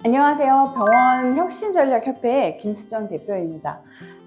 안녕하세요. 병원 혁신전략협회의 김수정 대표입니다.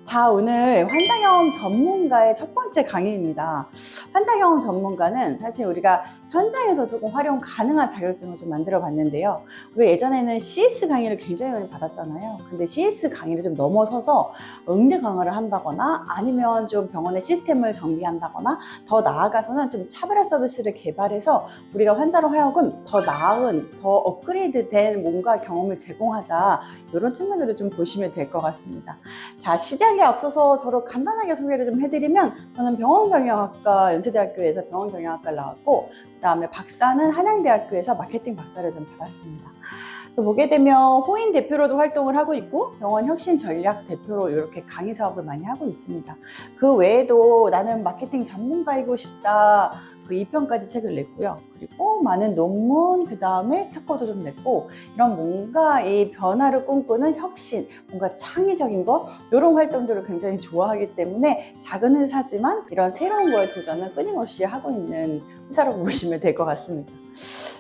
자, 오늘 환자경험 전문가의 첫 번째 강의입니다. 환자경험 전문가는 사실 우리가 현장에서 조금 활용 가능한 자격증을 좀 만들어 봤는데요. 우리 예전에는 CS 강의를 굉장히 많이 받았잖아요. 근데 CS 강의를 좀 넘어서서 응대 강화를 한다거나 아니면 좀 병원의 시스템을 정비한다거나 더 나아가서는 좀 차별화 서비스를 개발해서 우리가 환자로 하여금 더 나은, 더 업그레이드된 뭔가 경험을 제공하자, 이런 측면으로 좀 보시면 될 것 같습니다. 자, 시작에 앞서서 저를 간단하게 소개를 좀 해드리면, 저는 병원경영학과 연세대학교에서 병원경영학과를 나왔고, 그 다음에 박사는 한양대학교에서 마케팅 박사를 좀 받았습니다. 그래서 보게 되면 호인 대표로도 활동을 하고 있고 병원 혁신 전략 대표로 이렇게 강의 사업을 많이 하고 있습니다. 그 외에도 나는 마케팅 전문가이고 싶다, 그 2편까지 책을 냈고요. 그리고 많은 논문, 그 다음에 특허도 좀 냈고, 이런 뭔가 이 변화를 꿈꾸는 혁신, 뭔가 창의적인 거, 이런 활동들을 굉장히 좋아하기 때문에 작은 회사지만 이런 새로운 거에 도전을 끊임없이 하고 있는 회사라고 보시면 될 것 같습니다.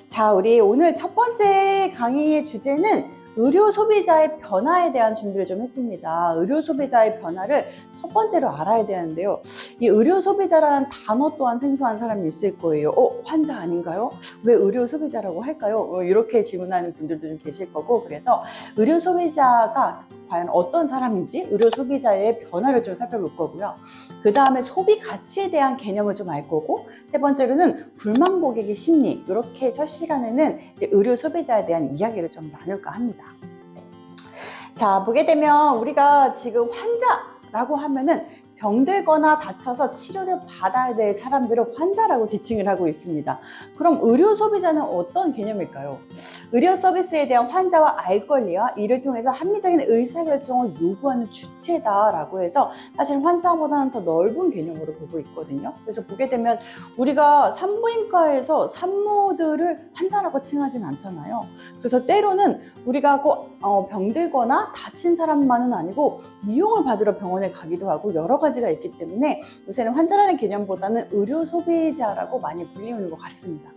자, 우리 오늘 첫 번째 강의의 주제는 의료 소비자의 변화에 대한 준비를 좀 했습니다. 의료 소비자의 변화를 첫 번째로 알아야 되는데요. 이 의료 소비자라는 단어 또한 생소한 사람이 있을 거예요. 환자 아닌가요? 왜 의료 소비자라고 할까요? 이렇게 질문하는 분들도 좀 계실 거고, 그래서 의료 소비자가 과연 어떤 사람인지 의료 소비자의 변화를 좀 살펴볼 거고요. 그 다음에 소비 가치에 대한 개념을 좀 알 거고, 세 번째로는 불만 고객의 심리, 이렇게 첫 시간에는 이제 의료 소비자에 대한 이야기를 좀 나눌까 합니다. 자, 보게 되면 우리가 지금 환자라고 하면은 병들거나 다쳐서 치료를 받아야 될 사람들을 환자라고 지칭을 하고 있습니다. 그럼 의료 소비자는 어떤 개념일까요? 의료 서비스에 대한 환자와 알 권리와 이를 통해서 합리적인 의사결정을 요구하는 주체다라고 해서 사실 환자보다는 더 넓은 개념으로 보고 있거든요. 그래서 보게 되면 우리가 산부인과에서 산모들을 환자라고 칭하진 않잖아요. 그래서 때로는 우리가 꼭 병들거나 다친 사람만은 아니고 미용을 받으러 병원에 가기도 하고 여러 가지가 있기 때문에 요새는 환자라는 개념보다는 의료 소비자라고 많이 불리우는 것 같습니다.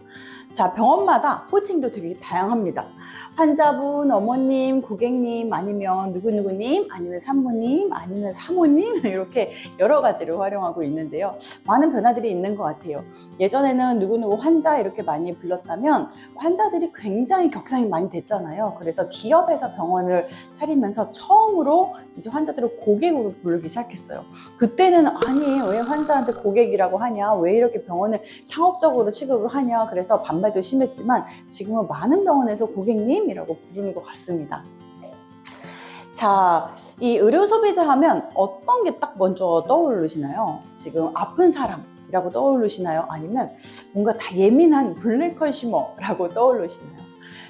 자, 병원마다 호칭도 되게 다양합니다. 환자분, 어머님, 고객님, 아니면 누구누구님, 아니면 산모님, 아니면 사모님, 이렇게 여러 가지를 활용하고 있는데요. 많은 변화들이 있는 것 같아요. 예전에는 누구누구 환자 이렇게 많이 불렀다면 환자들이 굉장히 격상이 많이 됐잖아요. 그래서 기업에서 병원을 차리면서 처음으로 이제 환자들을 고객으로 부르기 시작했어요. 그때는 아니, 왜 환자한테 고객이라고 하냐, 왜 이렇게 병원을 상업적으로 취급을 하냐, 그래서 반발도 심했지만 지금은 많은 병원에서 고객님이라고 부르는 것 같습니다. 자, 이 의료 소비자 하면 어떤 게 딱 먼저 떠오르시나요? 지금 아픈 사람이라고 떠오르시나요? 아니면 뭔가 다 예민한 블랙 컨슈머라고 떠오르시나요?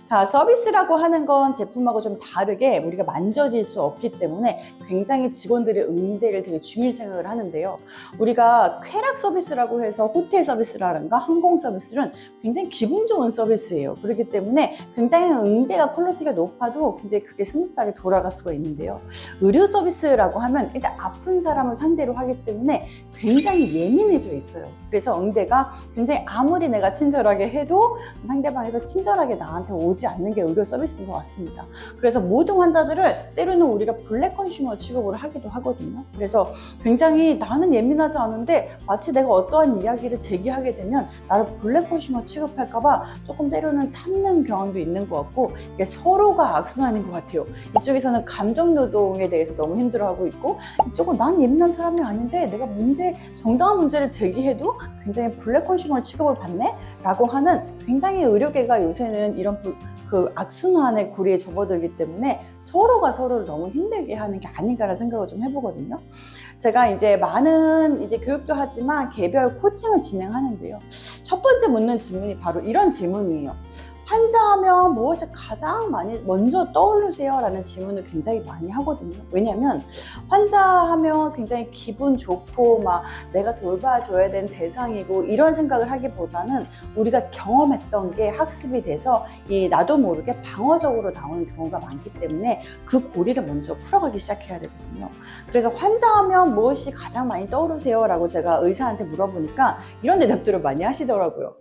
자, 서비스라고 하는 건 제품하고 좀 다르게 우리가 만져질 수 없기 때문에 굉장히 직원들의 응대를 되게 중요히 생각을 하는데요. 우리가 쾌락 서비스라고 해서 호텔 서비스라든가 항공 서비스는 굉장히 기분 좋은 서비스예요. 그렇기 때문에 굉장히 응대가 퀄리티가 높아도 굉장히 그게 스무스하게 돌아갈 수가 있는데요. 의료 서비스라고 하면 일단 아픈 사람을 상대로 하기 때문에 굉장히 예민해져 있어요. 그래서 응대가 굉장히 아무리 내가 친절하게 해도 상대방에서 친절하게 나한테 오지 않는 게 의료 서비스인 것 같습니다. 그래서 모든 환자들을 때로는 우리가 블랙 컨슈머 취급을 하기도 하거든요. 그래서 굉장히 나는 예민하지 않은데 마치 내가 어떠한 이야기를 제기하게 되면 나를 블랙 컨슈머 취급할까봐 조금 때로는 참는 경향도 있는 것 같고, 이게 서로가 악순환인 것 같아요. 이쪽에서는 감정 노동에 대해서 너무 힘들어하고 있고, 이쪽은 난 예민한 사람이 아닌데 내가 정당한 문제를 제기해도 굉장히 블랙 컨슈머 취급을 받네? 라고 하는, 굉장히 의료계가 요새는 이런 그 악순환의 고리에 접어들기 때문에 서로가 서로를 너무 힘들게 하는 게 아닌가라는 생각을 좀 해보거든요. 제가 이제 많은 교육도 하지만 개별 코칭을 진행하는데요. 첫 번째 묻는 질문이 바로 이런 질문이에요. 환자하면 무엇이 가장 먼저 떠오르세요? 라는 질문을 굉장히 많이 하거든요. 왜냐하면 환자하면 굉장히 기분 좋고 막 내가 돌봐줘야 되는 대상이고 이런 생각을 하기보다는 우리가 경험했던 게 학습이 돼서 나도 모르게 방어적으로 나오는 경우가 많기 때문에 그 고리를 먼저 풀어가기 시작해야 되거든요. 그래서 환자하면 무엇이 가장 많이 떠오르세요? 라고 제가 의사한테 물어보니까 이런 대답들을 많이 하시더라고요.